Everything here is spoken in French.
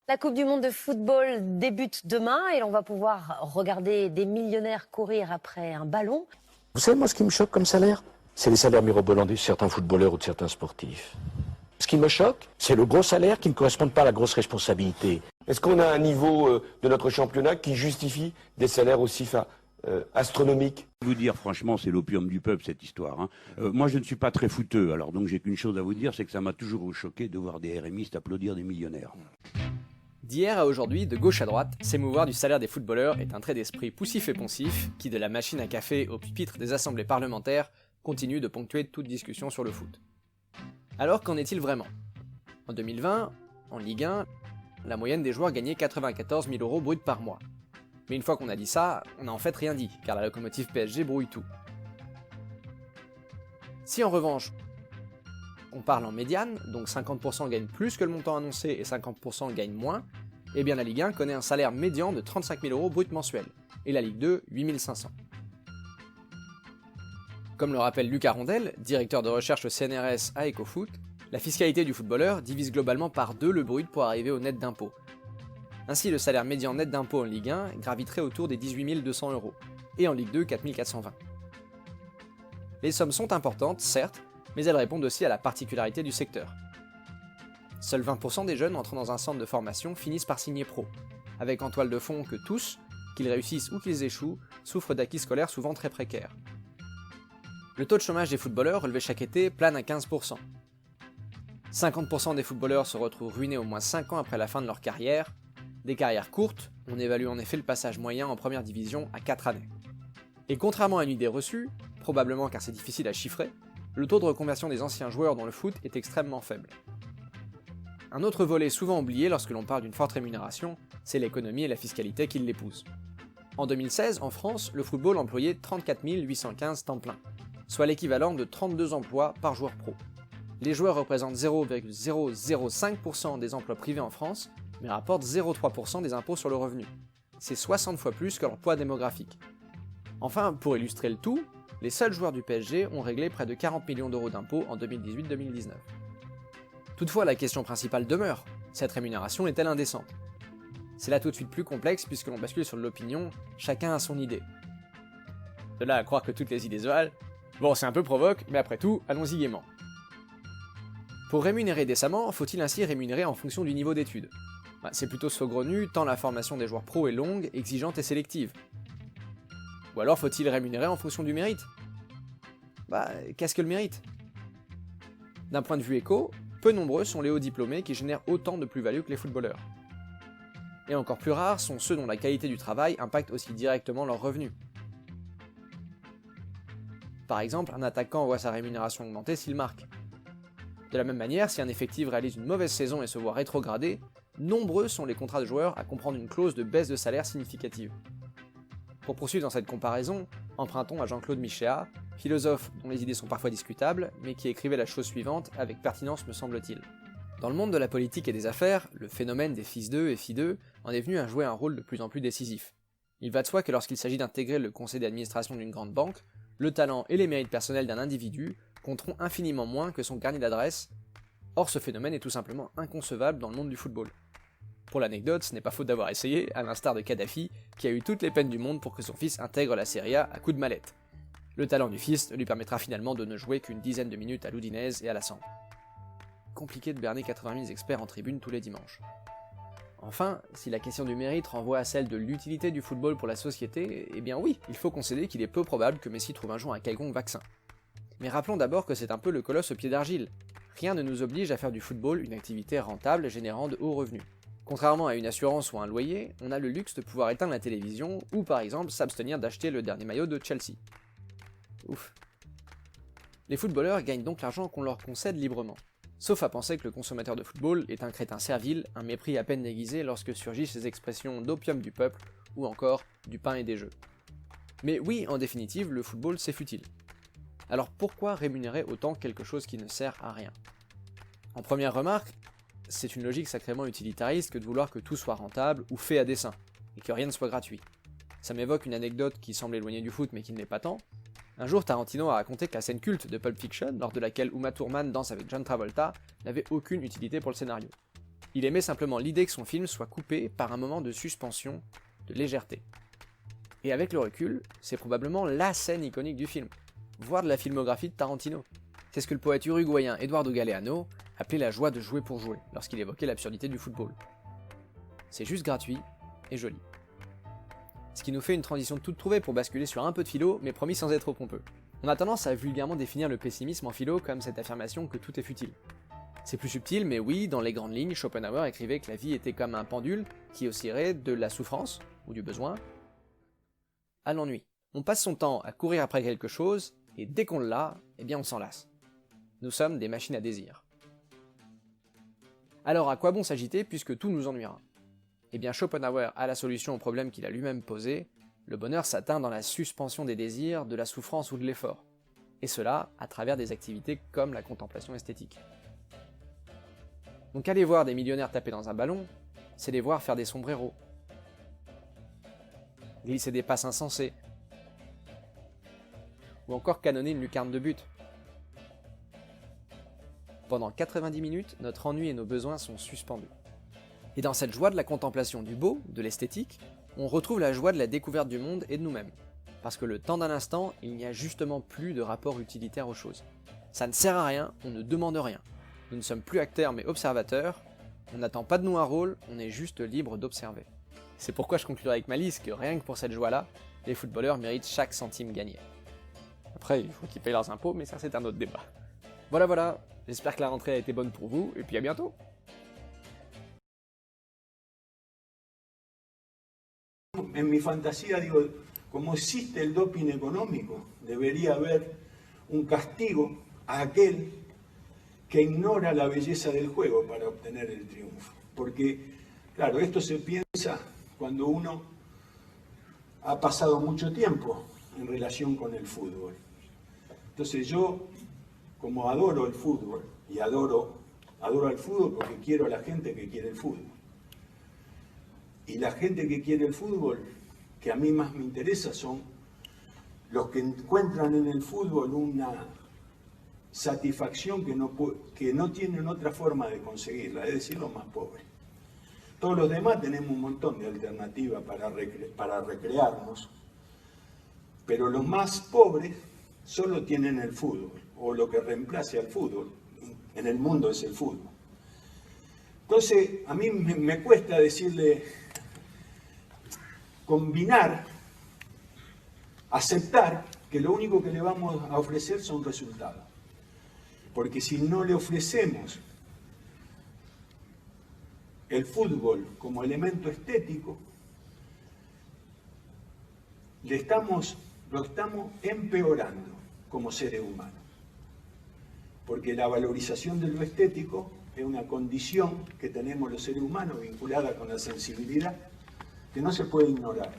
La Coupe du monde de football débute demain et l'on va pouvoir regarder des millionnaires courir après un ballon. Vous savez, moi, ce qui me choque comme salaire, c'est les salaires mirobolants de certains footballeurs ou de certains sportifs. Ce qui me choque, c'est le gros salaire qui ne correspond pas à la grosse responsabilité. Est-ce qu'on a un niveau de notre championnat qui justifie des salaires aussi astronomiques? Vous dire franchement, c'est l'opium du peuple cette histoire. Moi, je ne suis pas très fouteux, alors donc j'ai qu'une chose à vous dire, c'est que ça m'a toujours choqué de voir des RMistes applaudir des millionnaires. D'hier à aujourd'hui, de gauche à droite, s'émouvoir du salaire des footballeurs est un trait d'esprit poussif et poncif qui, de la machine à café au pupitre des assemblées parlementaires, continue de ponctuer toute discussion sur le foot. Alors qu'en est-il vraiment? En 2020, en Ligue 1, la moyenne des joueurs gagnait 94 000 € bruts par mois. Mais une fois qu'on a dit ça, on n'a en fait rien dit, car la locomotive PSG brouille tout. Si en revanche, on parle en médiane, donc 50% gagnent plus que le montant annoncé et 50% gagnent moins, eh bien la Ligue 1 connaît un salaire médian de 35 000 € brut mensuel, et la Ligue 2, 8 500. Comme le rappelle Lucas Rondel, directeur de recherche au CNRS à EcoFoot, la fiscalité du footballeur divise globalement par 2 le brut pour arriver au net d'impôt. Ainsi, le salaire médian net d'impôt en Ligue 1 graviterait autour des 18 200 €, et en Ligue 2, 4 420. Les sommes sont importantes, certes, mais elles répondent aussi à la particularité du secteur. Seuls 20% des jeunes entrant dans un centre de formation finissent par signer pro, avec en toile de fond que tous, qu'ils réussissent ou qu'ils échouent, souffrent d'acquis scolaires souvent très précaires. Le taux de chômage des footballeurs relevé chaque été plane à 15%. 50% des footballeurs se retrouvent ruinés au moins 5 ans après la fin de leur carrière. Des carrières courtes, on évalue en effet le passage moyen en première division à 4 années. Et contrairement à une idée reçue, probablement car c'est difficile à chiffrer, le taux de reconversion des anciens joueurs dans le foot est extrêmement faible. Un autre volet souvent oublié lorsque l'on parle d'une forte rémunération, c'est l'économie et la fiscalité qui l'épousent. En 2016, en France, le football employait 34 815 temps plein, soit l'équivalent de 32 emplois par joueur pro. Les joueurs représentent 0,005% des emplois privés en France, mais rapportent 0,3% des impôts sur le revenu. C'est 60 fois plus que leur poids démographique. Enfin, pour illustrer le tout, les seuls joueurs du PSG ont réglé près de 40 millions d'euros d'impôts en 2018-2019. Toutefois, la question principale demeure, cette rémunération est-elle indécente? C'est là tout de suite plus complexe puisque l'on bascule sur l'opinion, chacun a son idée. De là à croire que toutes les idées se valent, bon c'est un peu provoque, mais après tout, allons-y gaiement. Pour rémunérer décemment, faut-il ainsi rémunérer en fonction du niveau d'études? C'est plutôt saugrenu tant la formation des joueurs pro est longue, exigeante et sélective. Ou alors faut-il rémunérer en fonction du mérite? Qu'est-ce que le mérite? D'un point de vue éco, peu nombreux sont les hauts diplômés qui génèrent autant de plus-value que les footballeurs. Et encore plus rares sont ceux dont la qualité du travail impacte aussi directement leurs revenus. Par exemple, un attaquant voit sa rémunération augmenter s'il marque. De la même manière, si un effectif réalise une mauvaise saison et se voit rétrogradé, nombreux sont les contrats de joueurs à comprendre une clause de baisse de salaire significative. Pour poursuivre dans cette comparaison, empruntons à Jean-Claude Michéa, philosophe dont les idées sont parfois discutables, mais qui écrivait la chose suivante avec pertinence me semble-t-il. Dans le monde de la politique et des affaires, le phénomène des fils d'eux et filles d'eux en est venu à jouer un rôle de plus en plus décisif. Il va de soi que lorsqu'il s'agit d'intégrer le conseil d'administration d'une grande banque, le talent et les mérites personnels d'un individu compteront infiniment moins que son carnet d'adresse. Or ce phénomène est tout simplement inconcevable dans le monde du football. Pour l'anecdote, ce n'est pas faute d'avoir essayé, à l'instar de Kadhafi, qui a eu toutes les peines du monde pour que son fils intègre la Serie A à coups de mallette. Le talent du fils lui permettra finalement de ne jouer qu'une dizaine de minutes à l'Udinese et à la Samp. Compliqué de berner 80 000 experts en tribune tous les dimanches. Enfin, si la question du mérite renvoie à celle de l'utilité du football pour la société, eh bien oui, il faut concéder qu'il est peu probable que Messi trouve un jour un quelconque vaccin. Mais rappelons d'abord que c'est un peu le colosse au pied d'argile. Rien ne nous oblige à faire du football une activité rentable générant de hauts revenus. Contrairement à une assurance ou un loyer, on a le luxe de pouvoir éteindre la télévision ou par exemple s'abstenir d'acheter le dernier maillot de Chelsea. Ouf. Les footballeurs gagnent donc l'argent qu'on leur concède librement. Sauf à penser que le consommateur de football est un crétin servile, un mépris à peine déguisé lorsque surgissent ces expressions d'opium du peuple ou encore du pain et des jeux. Mais oui, en définitive, le football c'est futile. Alors pourquoi rémunérer autant quelque chose qui ne sert à rien? En première remarque, c'est une logique sacrément utilitariste que de vouloir que tout soit rentable ou fait à dessein, et que rien ne soit gratuit. Ça m'évoque une anecdote qui semble éloignée du foot mais qui ne l'est pas tant. Un jour, Tarantino a raconté que la scène culte de Pulp Fiction, lors de laquelle Uma Thurman danse avec John Travolta, n'avait aucune utilité pour le scénario. Il aimait simplement l'idée que son film soit coupé par un moment de suspension, de légèreté. Et avec le recul, c'est probablement la scène iconique du film, voire de la filmographie de Tarantino. C'est ce que le poète uruguayen Eduardo Galeano appelait la joie de jouer pour jouer, lorsqu'il évoquait l'absurdité du football. C'est juste gratuit et joli. Ce qui nous fait une transition toute trouvée pour basculer sur un peu de philo, mais promis sans être trop pompeux. On a tendance à vulgairement définir le pessimisme en philo comme cette affirmation que tout est futile. C'est plus subtil, mais oui, dans les grandes lignes, Schopenhauer écrivait que la vie était comme un pendule qui oscillerait de la souffrance, ou du besoin, à l'ennui. On passe son temps à courir après quelque chose, et dès qu'on l'a, eh bien on s'en lasse. Nous sommes des machines à désir. Alors à quoi bon s'agiter puisque tout nous ennuiera? Eh bien Schopenhauer a la solution au problème qu'il a lui-même posé, le bonheur s'atteint dans la suspension des désirs, de la souffrance ou de l'effort. Et cela à travers des activités comme la contemplation esthétique. Donc aller voir des millionnaires taper dans un ballon, c'est les voir faire des sombreros, glisser des passes insensées, ou encore canonner une lucarne de but. Pendant 90 minutes, notre ennui et nos besoins sont suspendus. Et dans cette joie de la contemplation du beau, de l'esthétique, on retrouve la joie de la découverte du monde et de nous-mêmes. Parce que le temps d'un instant, il n'y a justement plus de rapport utilitaire aux choses. Ça ne sert à rien, on ne demande rien. Nous ne sommes plus acteurs mais observateurs, on n'attend pas de nous un rôle, on est juste libre d'observer. C'est pourquoi je conclurai avec ma liste que rien que pour cette joie-là, les footballeurs méritent chaque centime gagné. Après, il faut qu'ils payent leurs impôts, mais ça c'est un autre débat. Voilà, j'espère que la rentrée a été bonne pour vous, et puis à bientôt. En mi fantasía digo, como existe el doping económico, debería haber un castigo a aquel que ignora la belleza del juego para obtener el triunfo. Porque, claro, esto se piensa cuando uno ha pasado mucho tiempo en relación con el fútbol. Entonces yo, como adoro el fútbol, y adoro al fútbol porque quiero a la gente que quiere el fútbol. Y la gente que quiere el fútbol, que a mí más me interesa, son los que encuentran en el fútbol una satisfacción que no tienen otra forma de conseguirla, es decir, los más pobres. Todos los demás tenemos un montón de alternativas para recrearnos, pero los más pobres solo tienen el fútbol, o lo que reemplace al fútbol. En el mundo es el fútbol. Entonces, a mí me cuesta decirle, combinar, aceptar que lo único que le vamos a ofrecer son resultados. Porque si no le ofrecemos el fútbol como elemento estético, lo estamos empeorando como seres humanos. Porque la valorización de lo estético es una condición que tenemos los seres humanos vinculada con la sensibilidad que no se puede ignorar.